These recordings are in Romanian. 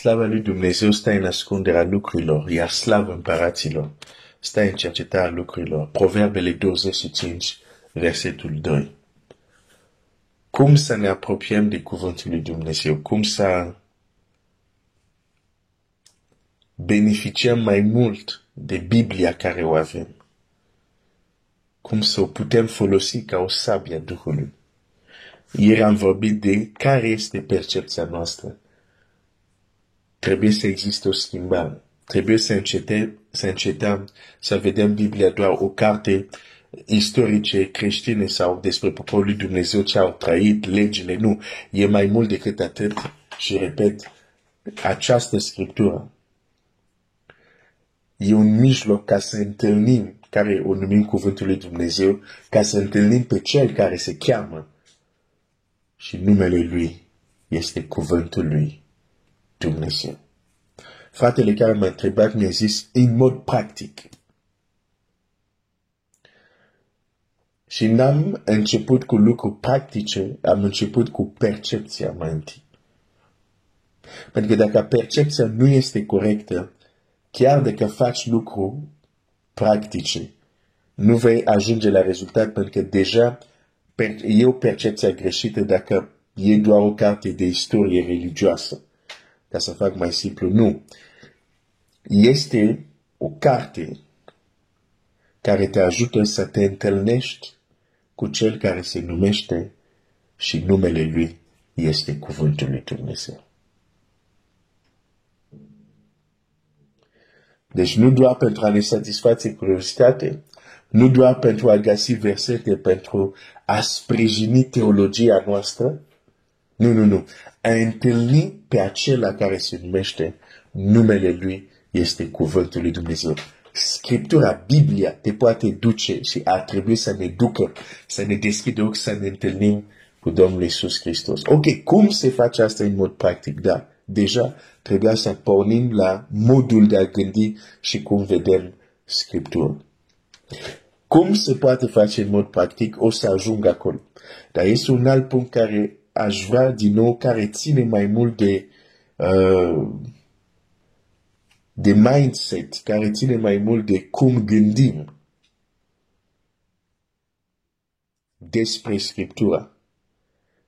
Slava lui Dumnezeu stă în ascunderea lucrurilor, iar slavă împăraților stă în cercetarea lucrurilor. Proverbele 25, versetul 2. Cum să ne apropiem de cuvântul lui Dumnezeu? Cum să beneficiem mai mult de Biblia care o avem? Cum să o putem folosi ca o sabie a Duhului? Ieri am vorbit de care este percepția noastră. Trebuie să existe o schimbare. Trebuie să încetăm să vedem Biblia doar o carte istorice creștine sau despre poporul lui Dumnezeu ce au trăit, legile. Nu, e mai mult decât atât. Și repet, această scriptură e un mijloc ca să întâlnim, care o numim cuvântul lui Dumnezeu, ca să întâlnim pe cel care se cheamă și numele lui este cuvântul lui Dumnezeu. Fratele care m-a întrebat mi-a zis în mod practic. Și n-am început cu lucruri practice, am început cu percepția mai întâi. Pentru că dacă percepția nu este corectă, chiar dacă faci lucruri practice, nu vei ajunge la rezultat, pentru că deja e o percepție greșită dacă e doar o carte de istorie religioasă. Ca să fac mai simplu, nu. Este o carte care te ajută să te întâlnești cu cel care se numește și numele lui este cuvântul lui Dumnezeu. Deci nu doar pentru a ne satisface curiozitatea, nu doar pentru a găsi versete, pentru a sprijini teologia noastră, nu. A întâlni pe acela care se numește numele lui este cuvântul lui Dumnezeu. Scriptura, Biblia, te poate duce și ar trebui să ne ducă, să ne deschidă ochi, să ne întâlnim cu Domnul Iisus Hristos. Ok, cum se face asta în mod practic? Da, deja trebuia să pornim la modul de a gândi și cum vedem Scriptura. Cum se poate face în mod practic? O să ajung acolo. Dar este un alt punct care aș vrea din nou, care ține mai mult de mindset, care ține mai mult de cum gândim despre Scriptura.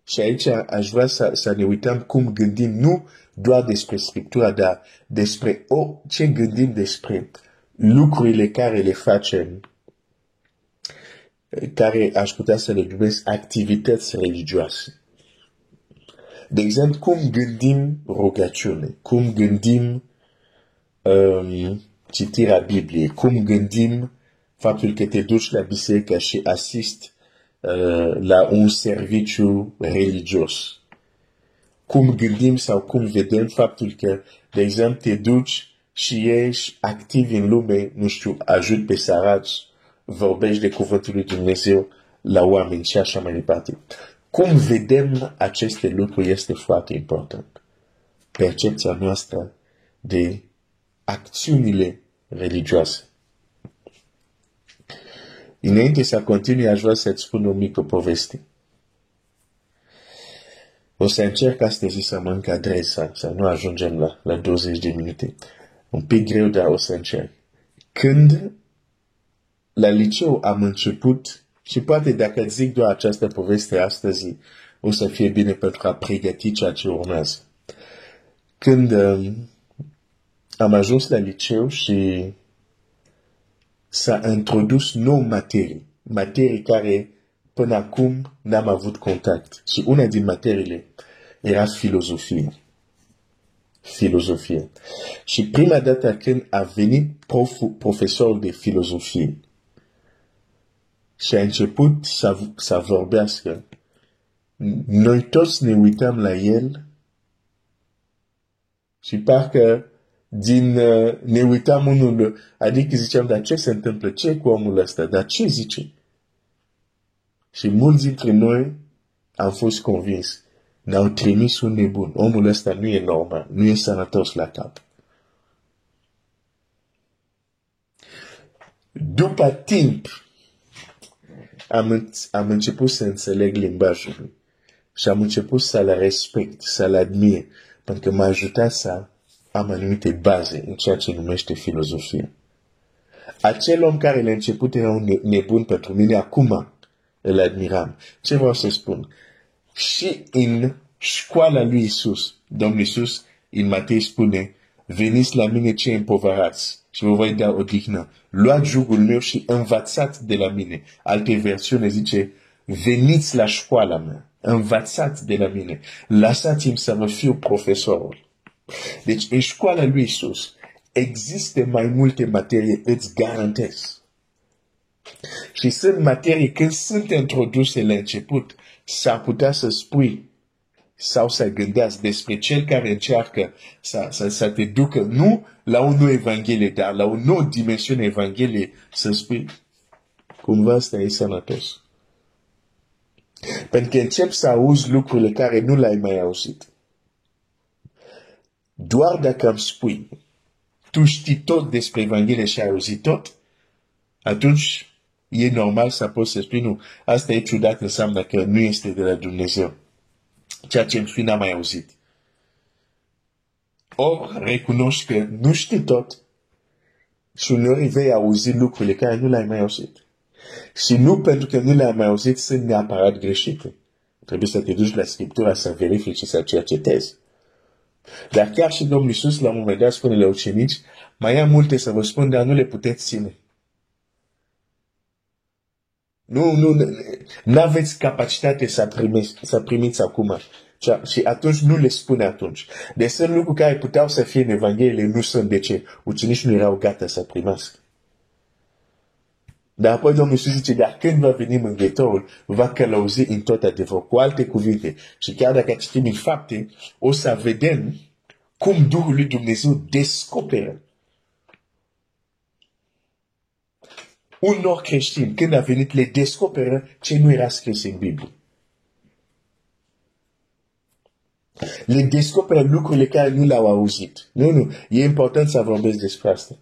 Și aici aș vrea să ne uităm cum gândim, nu doar despre Scriptura, dar despre ce gândim despre lucrurile care le facem, care aș putea să le numesc activități religioase. De exemplu, cum gândim rugăciune, cum gândim citirea Bibliei, cum gândim faptul că te duci la biserică și asisti la un serviciu religios. Cum gândim sau cum vedem faptul că, de exemplu, te duci și ești activ în lume, nu știu, ajut pe săraci, vorbești de cuvântul lui Dumnezeu la oameni și așa mai departe. Cum vedem aceste lucruri este foarte important. Percepția noastră de acțiunile religioase. Înainte să continui, aș vrea să-ți spun o mică poveste. O să încerc astăzi să mă încadrez, să nu ajungem la 20 de minute. Un pic greu, dar o să încerc. Când la liceu am început, și poate dacă zic doar această poveste astăzi, o să fie bine pentru a pregăti ceea ce urmează. Când am ajuns la liceu și s-a introdus nou materii care până acum n-am avut contact. Și una din materiile era filozofie. Și prima dată când a venit profesorul de filozofie și a început să vorbească, noi toți ne uitam la el și parcă ne uitam unul, adică ziceam, dar ce se întâmplă? Ce cu omul ăsta? Dar ce zice? Și mulți dintre noi am fost convins. Ne-au trimis un nebun. Omul ăsta nu e normal, nu e sănătos la cap. După timp, am început să înțeleg limbajul lui și am început să-l respect, să-l admir, pentru că m-a ajutat să am anumite baze în ceea ce numește filozofie. Acel om care la început era un nebun pentru mine, acum îl admiram. Ce vreau să spun? Și în școala lui Isus, Domnul Isus, în Matei spune, veniți la mine cei împovărați și vă voi da odihnă. Luați jugul meu și învățați de la mine. Alte versiuni zice, veniți la școala mea, învățați de la mine. Lăsați-mi să vă fiu profesorul. Deci, în școala lui Isus, există mai multe materii, îți garantez. Și sunt materii, când sunt introduse la început, s-ar putea să spui sau să gândească despre cel care încearcă să te ducă nu la o nouă Evanghelie, dar la o nouă dimensiune Evanghelie, să spui, cumva asta e sănătos. Pentru că începi să auzi lucrurile care nu le-ai mai auzit. Doar dacă îmi spui, tu știi tot despre Evanghelie și ai auzit tot, atunci e normal să poți să spui, nu, asta e ciudat, înseamnă că nu este de la Dumnezeu. Ceea ce îmi spui n-am mai auzit. Ori recunoști că nu știi tot și uneori vei auzi lucrurile care nu le-ai mai auzit. Și nu pentru că nu le-ai mai auzit sunt neapărat greșite. Trebuie să te duci la Scriptura să verifici și să cercetezi. Dar chiar și Domnul Iisus la un moment dat spune la ucenici, mai am multe să vă spun, dar nu le puteți ține. Nu aveți capacitate să primiți acum. Și atunci nu le spune atunci. Deci sunt lucruri care puteau să fie în Evanghelie, nu sunt. De ce? Ucenicii nu erau gata să primească. Dar apoi Domnul Iisus zice, dar când va veni Mângâietorul, va călăuzi în tot adevăr. Cu alte cuvinte. Și chiar dacă citim în Fapte, o să vedem cum Duhul lui Dumnezeu descoperă. Unor creștini, când a venit, le descoperă ce nu era scris în Biblie. Le descoperă lucrurile care nu le-au auzit. Nu, e important să vorbesc despre asta.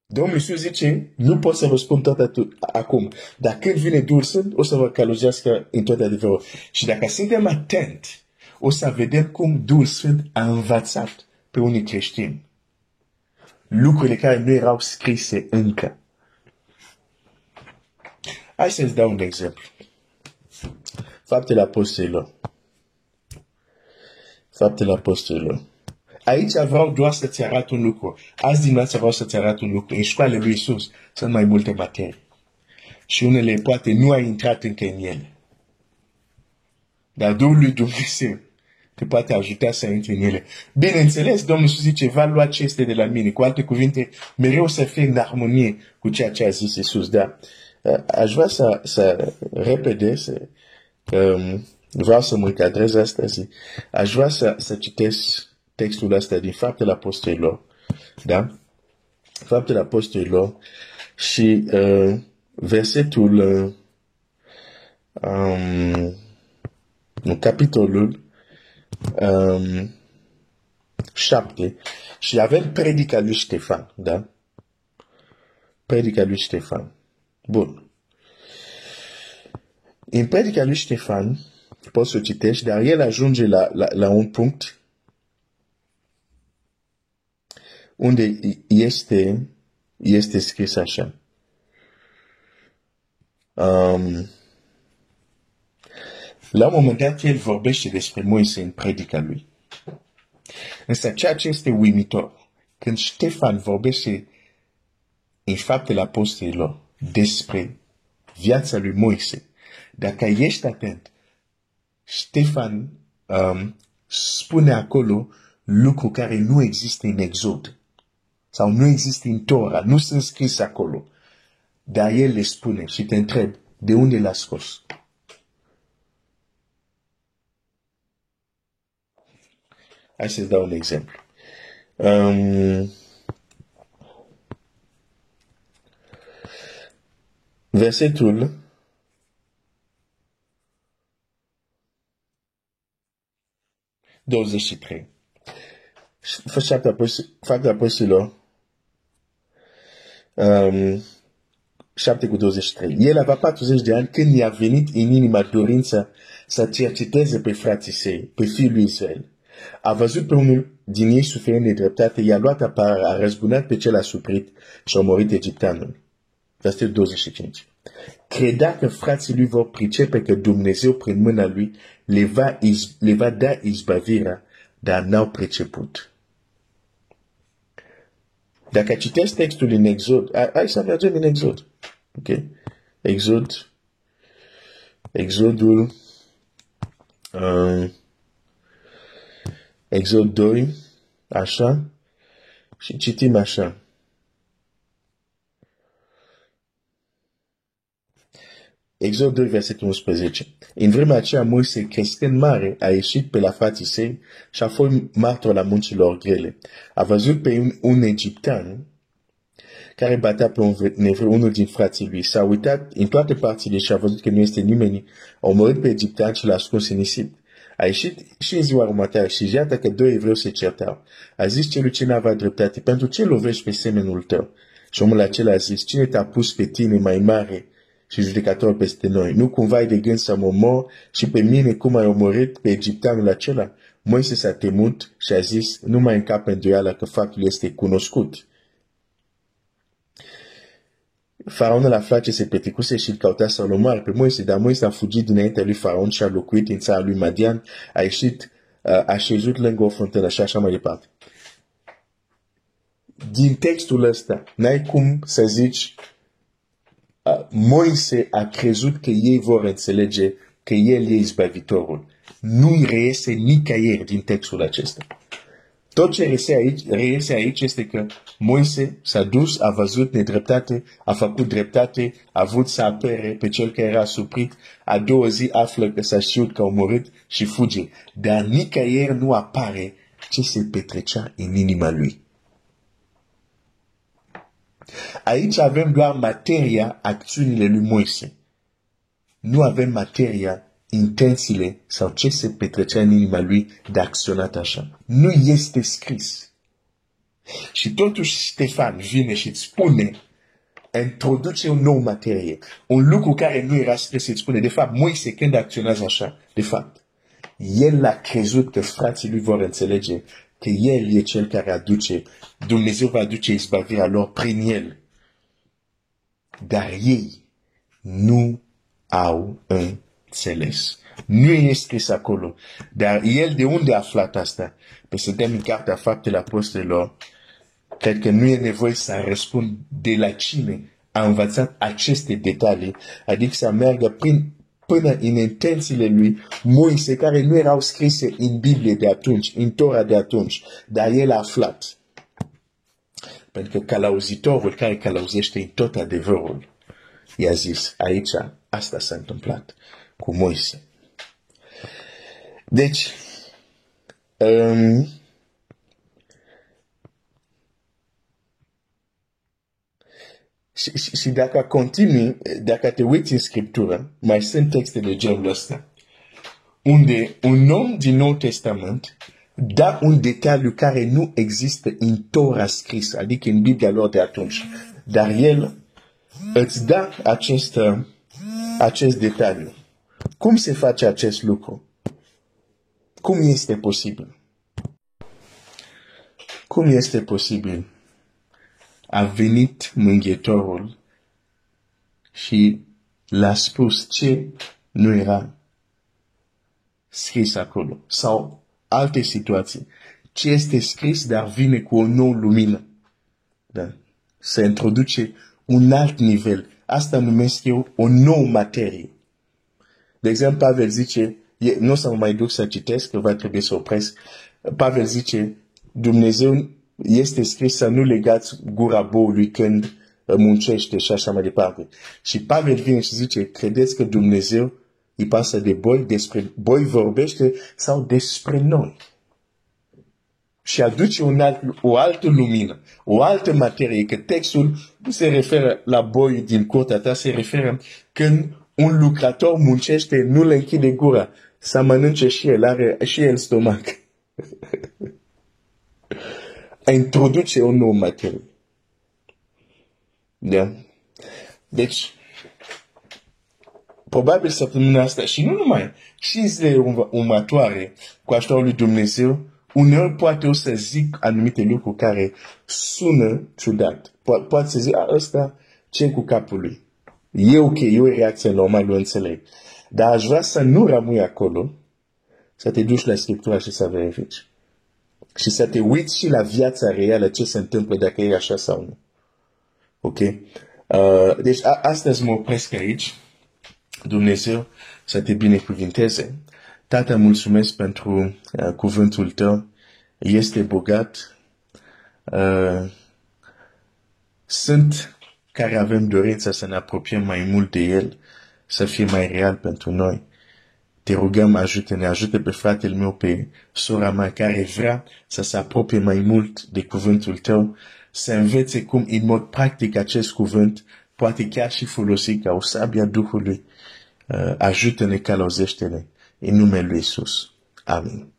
Domnul Iisus zice, nu pot să vă spun tot acum, dar când vine Duhul Sfânt, o să vă călăuzească în tot adevărul. Și dacă suntem atenți, o să vedem cum Duhul Sfânt a învățat pe unii creștini lucrurile care nu erau scrise încă. Hai să-ți dau un exemplu. Faptele Apostolilor. Faptele Apostolilor. Aici vreau doar să-ți arăt un lucru. Azi dimineața vreau să-ți arăt un lucru. În școala lui Iisus sunt mai multe materii. Și unele poate nu ai intrat încă în ele. Dar Duhul lui Dumnezeu te poate ajuta să intri în ele. Bineînțeles, Domnul Iisus zice, va lua ce este de la mine. Cu alte cuvinte, mereu să fie în armonie cu ceea ce a zis Iisus. Dar aș vrea să repede, vreau să mă încadrez astăzi. Aș vrea să citesc textul ăsta din Faptele Apostolilor. Da? Faptele Apostolilor și versetul capitolul 7 și avem predica lui Ștefan, da? Predica lui Ștefan. Bun. În predica lui Ștefan, poți să o citești, dar el ajunge la un punct unde este scris așa. La un moment dat, el vorbește despre Moise în predica lui. Însă ceea ce este uimitor, când Ștefan vorbește în Faptele Apostolilor despre viața lui Moise, dacă ești atent, Ștefan spune acolo lucruri care nu există în Exod sau nu există în Torah, nu sunt scrise acolo. Dar el le spune și te întreb, de unde l-a scos? Hai să-ți dau un exemplu. Versetul 23. Faptele Apostolilor 7:23. El avea 40 de ani când i-a venit în inima dorința să cerceteze pe frații săi, pe fiul lui Israel. A văzut pe unul din ei suferind de dreptate, i-a luat apărare, a răzbunat pe cel asuprit și a omorât egipteanul. Versetul 25. Credea că frații lui vor pricepe că Dumnezeu prin mâna lui le va da izbăvirea, dar n-au priceput. Dacă citești textul în Exod, hai să mergem în Exod. Ok? Exodul, Exod 2, așa, și citim așa. Exod 2, versetul 11. În vremea aceea, Moise, crescând mare, a ieșit pe la frații săi și a fost martor la muncilor grele. A văzut pe un egiptean care batea pe un nevreu, unul din frații lui. S-a uitat în toate părțile și a văzut că nu este nimeni. A omorât pe egiptean și l-a ascuns în nisip. A ieșit și în ziua următoare și iată că doi evrei se certau. A zis celui ce n-avea dreptate: pentru ce lovești pe semenul tău? Și omul acela a zis: cine te-a pus pe tine mai mare și judecător peste noi? Nu cumva ai de gând să mă omor și pe mine cum ai omorât pe egipteanul acela? Moise s-a temut și a zis: nu mai încap îndoială că faptul este cunoscut. Faraonul afla ce se petrecuse și îl căuta să-l omoare pe Moise, dar Moise a fugit dinaintea lui Faraon și a locuit în țara lui Madian, a ieșit, a șezut lângă o fântână și așa mai departe. Din textul ăsta, n-ai cum să zici Moise a crezut că ei vor înțelege că el e izbăvitorul. Nu-i reiese nicăieri din textul acesta. Tot ce reiese aici este că Moise s-a dus, a văzut nedreptate, a făcut dreptate, a vrut să apere pe cel care era suprit, a doua zi află că s-a știut că a omorât și fuge. Dar nicăieri nu apare ce se petrecea în inima lui. Aici avem doar materia acțiunile lui Moise. Nu avem materia intențiile sau ce se petrecea în inima lui de acționat așa. Nu este scris. Și totuși Ștefan vine și îți spune, introduce o nouă materie. Un lucru care nu era scris, îți spune, de fapt, Moise când acționează așa, de fapt, el a crezut că frații lui vor înțelege că el e cel care aduce, Dumnezeu va aduce izbăvirea lor prin el. Dar ei nu au înțeles. Nu e scris acolo. Dar el de unde a aflat asta? Păi suntem în Cartea Faptele Apostolilor. Cred că nu e nevoie să răspund de la cine a învățat aceste detalii, adică să meargă până în intențiile lui Moise, care nu erau scrise în Biblie de atunci, în Tora de atunci, dar el a aflat. Pentru că călăuzitorul care călăuzește în tot adevărul, i-a zis, aici, asta s-a întâmplat cu Moise. Deci, și dacă continui, dacă te uiți în Scriptură, mai sunt texte de genul ăsta, unde un om din Nou Testament dă un detaliu care nu există în Tora scris, adică în Biblia lor de atunci, dar el îți dă acest detaliu. Cum se face acest lucru? Cum este posibil? Cum este posibil? A venit Mângâietorul și l-a spus ce nu era scris acolo. Sau alte situații. Ce este scris, dar vine cu o nouă lumină. Da? Se introduce un alt nivel. Asta numesc eu o nouă materie. De exemplu, Pavel zice, nu o să mă mai duc să citesc, că va trebui să opresc. Pavel zice, Dumnezeu este scris să nu legați gura boului când muncește și așa mai departe. Și Pavel vine și zice, credeți că Dumnezeu îi pasă de boi, despre boi vorbește sau despre noi? Și aduce o altă lumină, o altă materie, că textul nu se referă la boi din curtea ta, se referă când un lucrător muncește, nu le închide gura, să mănânce și el, are și el stomac. Introduce o nouă materie. Da? Deci, probabil săptămâna asta, și nu numai, și zilele următoare, cu ajutorul lui Dumnezeu, uneori poate o să zic anumite lucruri care sună ciudat. Poate să zic, ăsta ce cu capul lui. E ok, e o reacție normală, o înțeleg. Dar aș vrea să nu rămâi acolo, să te duci la Scriptura și să verifici. Și să te uiți și la viața reală ce se întâmplă dacă e așa sau nu. Ok? Deci astăzi mă opresc aici. Dumnezeu să te binecuvinteze. Tată, mulțumesc pentru cuvântul tău. Este bogat. Sunt care avem dorința să ne apropiem mai mult de el, să fie mai real pentru noi. Te rugăm, ajută-ne, ajută pe fratele meu, pe sora mea care vrea să se apropie mai mult de cuvântul tău, să învețe cum în mod practic acest cuvânt poate chiar și folosi ca o sabie a Duhului. Ajută-ne, călăuzește-ne în numele lui Iisus. Amin.